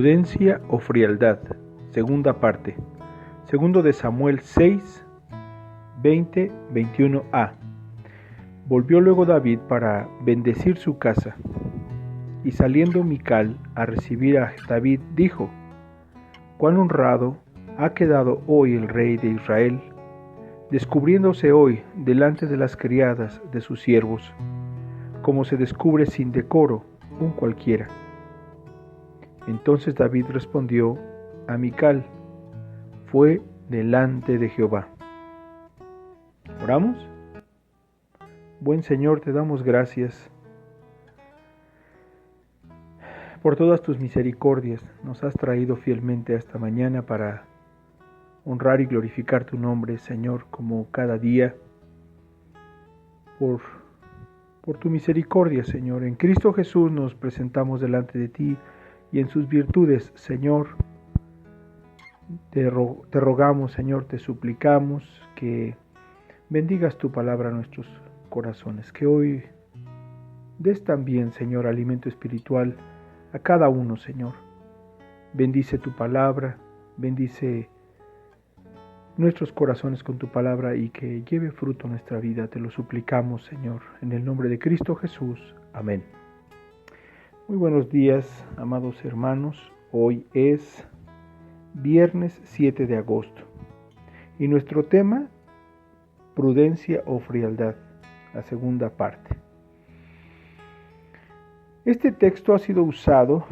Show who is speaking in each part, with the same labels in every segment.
Speaker 1: Prudencia o frialdad. Segunda parte. Segundo de Samuel 6, 20, 21a. Volvió luego David para bendecir su casa. Y saliendo Mical a recibir a David, dijo: «Cuán honrado ha quedado hoy el rey de Israel, descubriéndose hoy delante de las criadas de sus siervos, como se descubre sin decoro un cualquiera». Entonces David respondió a Mical: «Fue delante de Jehová». ¿Oramos? Buen Señor, te damos gracias por todas tus misericordias. Nos has traído fielmente a esta mañana para honrar y glorificar tu nombre, Señor, como cada día. Por tu misericordia, Señor. En Cristo Jesús nos presentamos delante de ti y en sus virtudes, Señor, te rogamos, Señor, te suplicamos que bendigas tu palabra a nuestros corazones, que hoy des también, Señor, alimento espiritual a cada uno, Señor. Bendice tu palabra, bendice nuestros corazones con tu palabra y que lleve fruto en nuestra vida. Te lo suplicamos, Señor, en el nombre de Cristo Jesús. Amén. Muy buenos días, amados hermanos. Hoy es viernes 7 de agosto y nuestro tema, prudencia o frialdad, la segunda parte. Este texto ha sido usado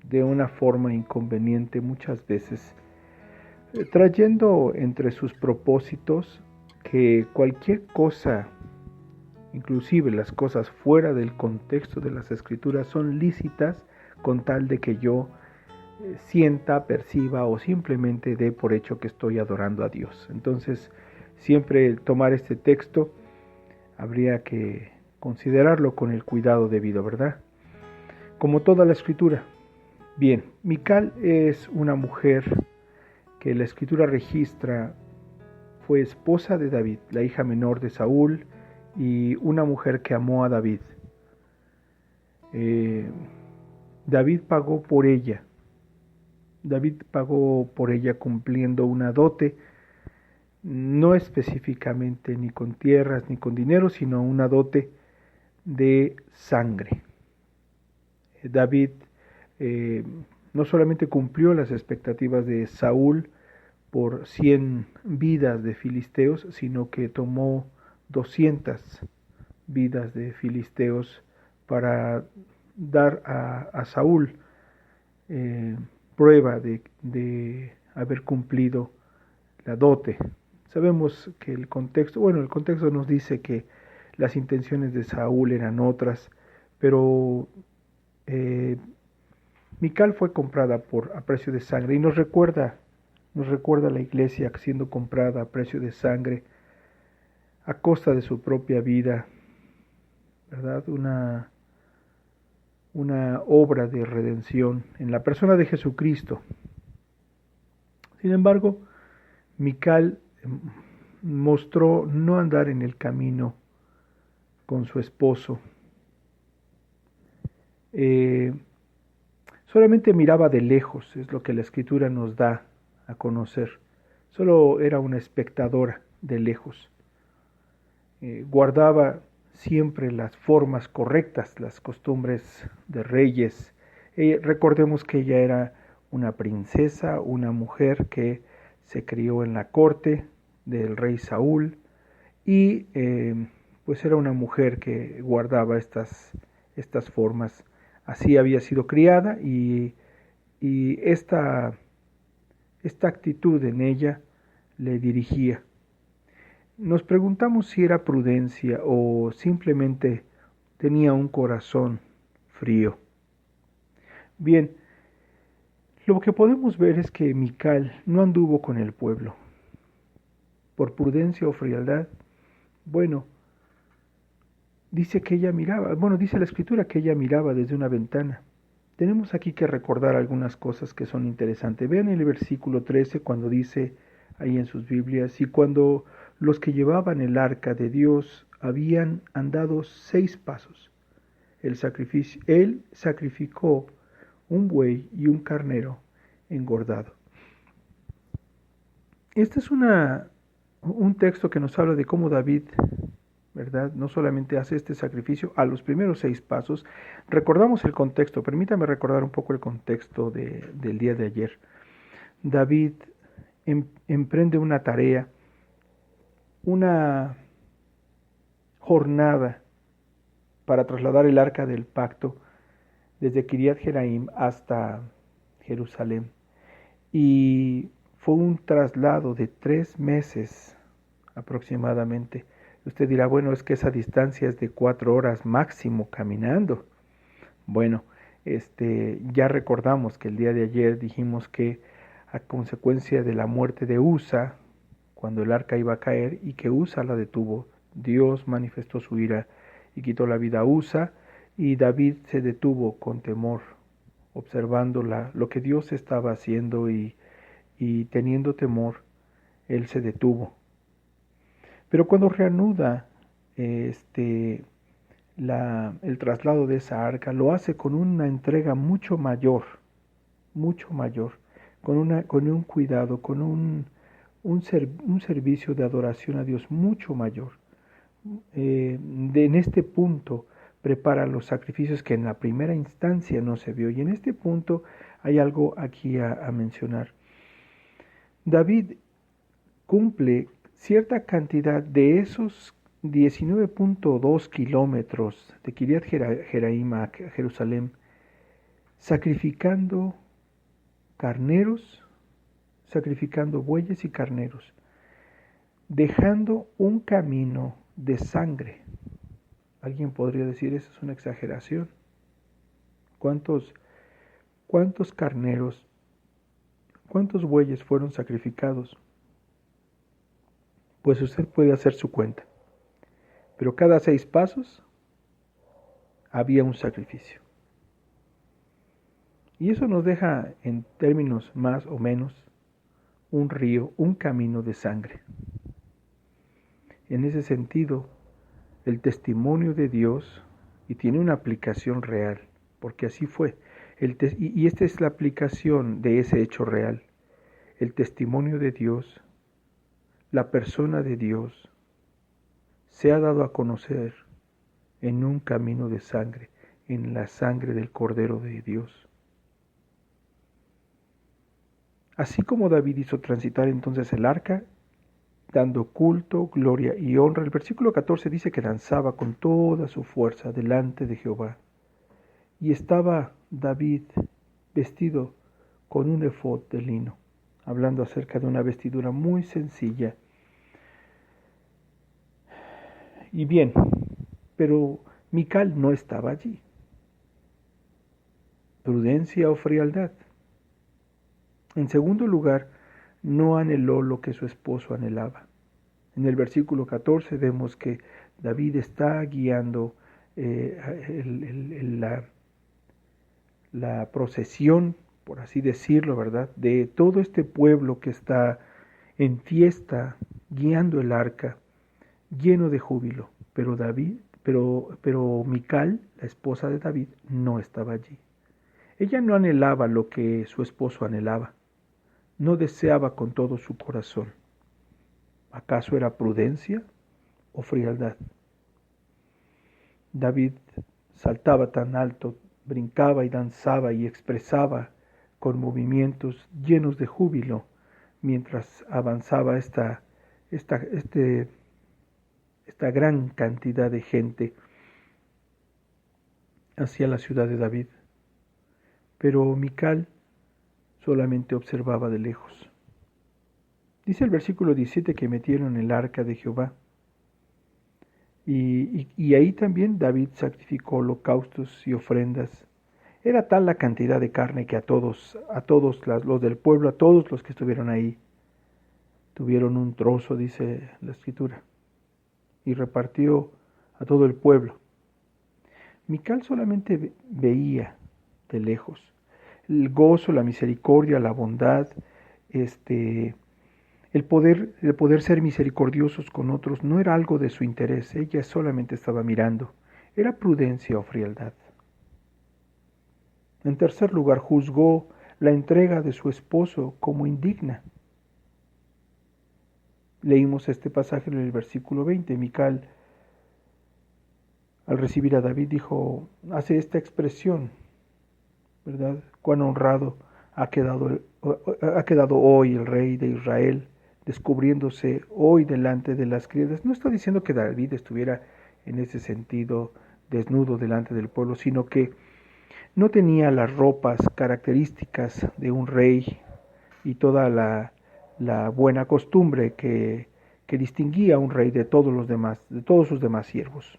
Speaker 1: de una forma inconveniente muchas veces, trayendo entre sus propósitos que cualquier cosa, inclusive las cosas fuera del contexto de las Escrituras, son lícitas con tal de que yo sienta, perciba o simplemente dé por hecho que estoy adorando a Dios. Entonces, siempre tomar este texto habría que considerarlo con el cuidado debido, ¿verdad? Como toda la Escritura. Bien, Mical es una mujer que la Escritura registra fue esposa de David, la hija menor de Saúl, y una mujer que amó a David. David pagó por ella. David pagó por ella cumpliendo una dote, no específicamente ni con tierras ni con dinero, sino una dote de sangre. David no solamente cumplió las expectativas de Saúl por 100 vidas de filisteos, sino que tomó 200 vidas de filisteos para dar a Saúl prueba de haber cumplido la dote. Sabemos que el contexto nos dice que las intenciones de Saúl eran otras, pero Mical fue comprada a precio de sangre y nos recuerda la iglesia siendo comprada a precio de sangre a costa de su propia vida, ¿verdad? Una obra de redención en la persona de Jesucristo. Sin embargo, Mical mostró no andar en el camino con su esposo. Solamente miraba de lejos, es lo que la Escritura nos da a conocer. Solo era una espectadora de lejos. Guardaba siempre las formas correctas, las costumbres de reyes. Recordemos que ella era una princesa, una mujer que se crió en la corte del rey Saúl y pues era una mujer que guardaba estas formas. Así había sido criada y esta actitud en ella le dirigía. Nos preguntamos si era prudencia o simplemente tenía un corazón frío. Bien, lo que podemos ver es que Mical no anduvo con el pueblo. Por prudencia o frialdad, dice la Escritura que ella miraba desde una ventana. Tenemos aquí que recordar algunas cosas que son interesantes. Vean el versículo 13 cuando dice ahí en sus Biblias: y cuando los que llevaban el arca de Dios habían andado 6 pasos, Él sacrificó un buey y un carnero engordado. Este es un texto que nos habla de cómo David, ¿verdad?, no solamente hace este sacrificio a los primeros 6 pasos. Recordamos el contexto, permítame recordar un poco el contexto del día de ayer. David emprende una tarea, una jornada para trasladar el arca del pacto desde Kiriat Jearim hasta Jerusalén. Y fue un traslado de 3 meses aproximadamente. Usted dirá, bueno, es que esa distancia es de 4 horas máximo caminando. Bueno, ya recordamos que el día de ayer dijimos que a consecuencia de la muerte de Usa, cuando el arca iba a caer y que Usa la detuvo, Dios manifestó su ira y quitó la vida a Usa, y David se detuvo con temor, observando lo que Dios estaba haciendo y teniendo temor, él se detuvo. Pero cuando reanuda el traslado de esa arca, lo hace con una entrega mucho mayor, con un cuidado, con un servicio de adoración a Dios mucho mayor. En este punto prepara los sacrificios que en la primera instancia no se vio. Y en este punto hay algo aquí a mencionar. David cumple cierta cantidad de esos 19.2 kilómetros de Kiriat Jearim a Jerusalén, sacrificando carneros, sacrificando bueyes y carneros, dejando un camino de sangre. Alguien podría decir, eso es una exageración. ¿Cuántos carneros, cuántos bueyes fueron sacrificados? Pues usted puede hacer su cuenta. Pero cada 6 pasos había un sacrificio. Y eso nos deja, en términos más o menos, un río, un camino de sangre. En ese sentido, el testimonio de Dios, y tiene una aplicación real, porque así fue, y esta es la aplicación de ese hecho real. El testimonio de Dios, la persona de Dios, se ha dado a conocer en un camino de sangre, en la sangre del Cordero de Dios. Así como David hizo transitar entonces el arca, dando culto, gloria y honra, el versículo 14 dice que danzaba con toda su fuerza delante de Jehová. Y estaba David vestido con un efod de lino, hablando acerca de una vestidura muy sencilla. Y bien, pero Mical no estaba allí. ¿Prudencia o frialdad? En segundo lugar, no anheló lo que su esposo anhelaba. En el versículo 14 vemos que David está guiando la procesión, por así decirlo, ¿verdad?, de todo este pueblo que está en fiesta, guiando el arca, lleno de júbilo. Pero Mical, la esposa de David, no estaba allí. Ella no anhelaba lo que su esposo anhelaba. No deseaba con todo su corazón. ¿Acaso era prudencia o frialdad? David saltaba tan alto, brincaba y danzaba y expresaba con movimientos llenos de júbilo mientras avanzaba esta gran cantidad de gente hacia la ciudad de David. Pero Mical solamente observaba de lejos. Dice el versículo 17 que metieron el arca de Jehová. Y ahí también David sacrificó holocaustos y ofrendas. Era tal la cantidad de carne que a todos los del pueblo, a todos los que estuvieron ahí, tuvieron un trozo, dice la Escritura, y repartió a todo el pueblo. Mical solamente veía de lejos. El gozo, la misericordia, la bondad, el poder ser misericordiosos con otros no era algo de su interés. Ella solamente estaba mirando. ¿Era prudencia o frialdad? En tercer lugar, juzgó la entrega de su esposo como indigna. Leímos este pasaje en el versículo 20. Mical, al recibir a David, hace esta expresión, ¿verdad? Cuán honrado ha quedado hoy el rey de Israel, descubriéndose hoy delante de las criadas. No está diciendo que David estuviera en ese sentido desnudo delante del pueblo, sino que no tenía las ropas características de un rey y toda la buena costumbre que distinguía a un rey de todos sus demás siervos.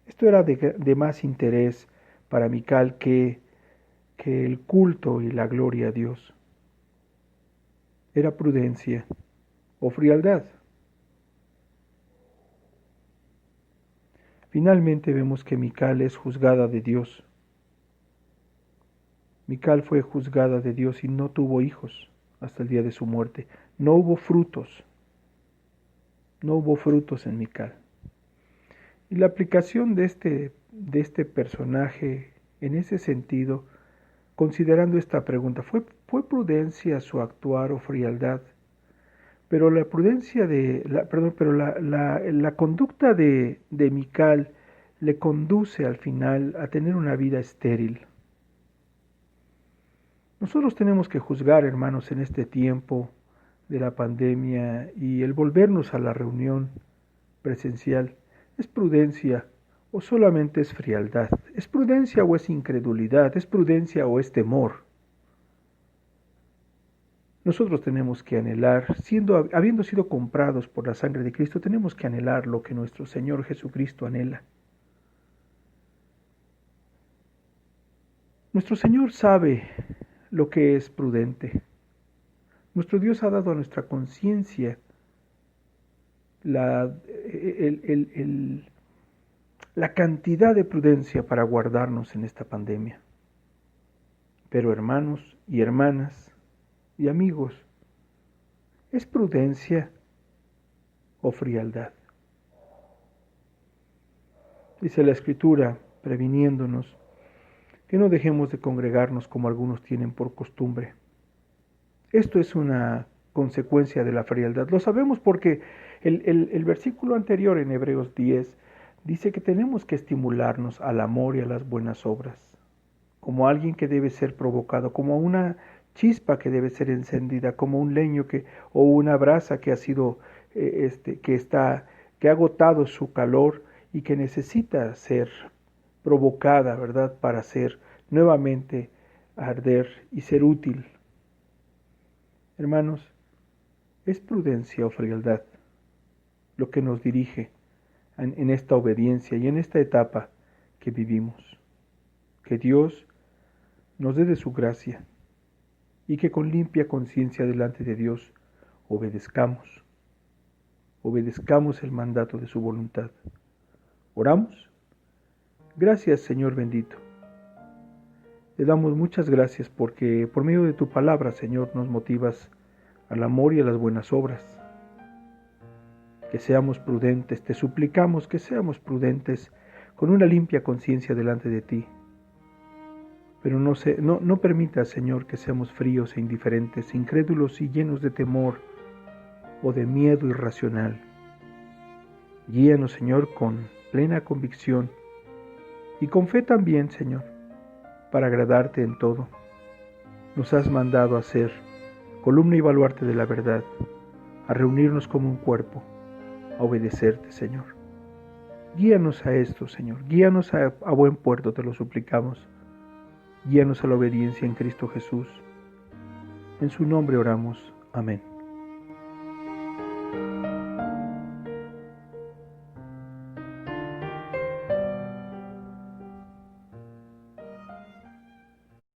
Speaker 1: Esto era de más interés para Mical que el culto y la gloria a Dios. ¿Era prudencia o frialdad? Finalmente vemos que Mical es juzgada de Dios. Mical fue juzgada de Dios y no tuvo hijos hasta el día de su muerte. No hubo frutos. No hubo frutos en Mical. Y la aplicación de este personaje en ese sentido, considerando esta pregunta, ¿fue prudencia su actuar o frialdad? Pero la conducta de Mical le conduce al final a tener una vida estéril. Nosotros tenemos que juzgar, hermanos, en este tiempo de la pandemia y el volvernos a la reunión presencial. ¿Es prudencia o solamente es frialdad? ¿Es prudencia o es incredulidad? ¿Es prudencia o es temor? Nosotros tenemos que anhelar, habiendo sido comprados por la sangre de Cristo, tenemos que anhelar lo que nuestro Señor Jesucristo anhela. Nuestro Señor sabe lo que es prudente. Nuestro Dios ha dado a nuestra conciencia la cantidad de prudencia para guardarnos en esta pandemia. Pero hermanos y hermanas y amigos, ¿es prudencia o frialdad? Dice la Escritura, previniéndonos, que no dejemos de congregarnos como algunos tienen por costumbre. Esto es una consecuencia de la frialdad. Lo sabemos porque el versículo anterior en Hebreos 10 dice que tenemos que estimularnos al amor y a las buenas obras, como alguien que debe ser provocado, como una chispa que debe ser encendida, como un leño o una brasa que ha sido que ha agotado su calor y que necesita ser provocada, ¿verdad?, para ser nuevamente arder y ser útil. Hermanos, ¿es prudencia o frialdad lo que nos dirige en esta obediencia y en esta etapa que vivimos? Que Dios nos dé de su gracia y que con limpia conciencia delante de Dios obedezcamos el mandato de su voluntad. ¿Oramos? Gracias, Señor bendito. Te damos muchas gracias porque por medio de tu palabra, Señor, nos motivas al amor y a las buenas obras. Que seamos prudentes, te suplicamos que seamos prudentes con una limpia conciencia delante de ti. Pero no permitas, Señor, que seamos fríos e indiferentes, incrédulos y llenos de temor o de miedo irracional. Guíanos, Señor, con plena convicción y con fe también, Señor, para agradarte en todo. Nos has mandado a ser columna y baluarte de la verdad, a reunirnos como un cuerpo, a obedecerte, Señor. Guíanos a esto, Señor, guíanos a buen puerto, te lo suplicamos. Guíanos a la obediencia en Cristo Jesús. En su nombre oramos. Amén.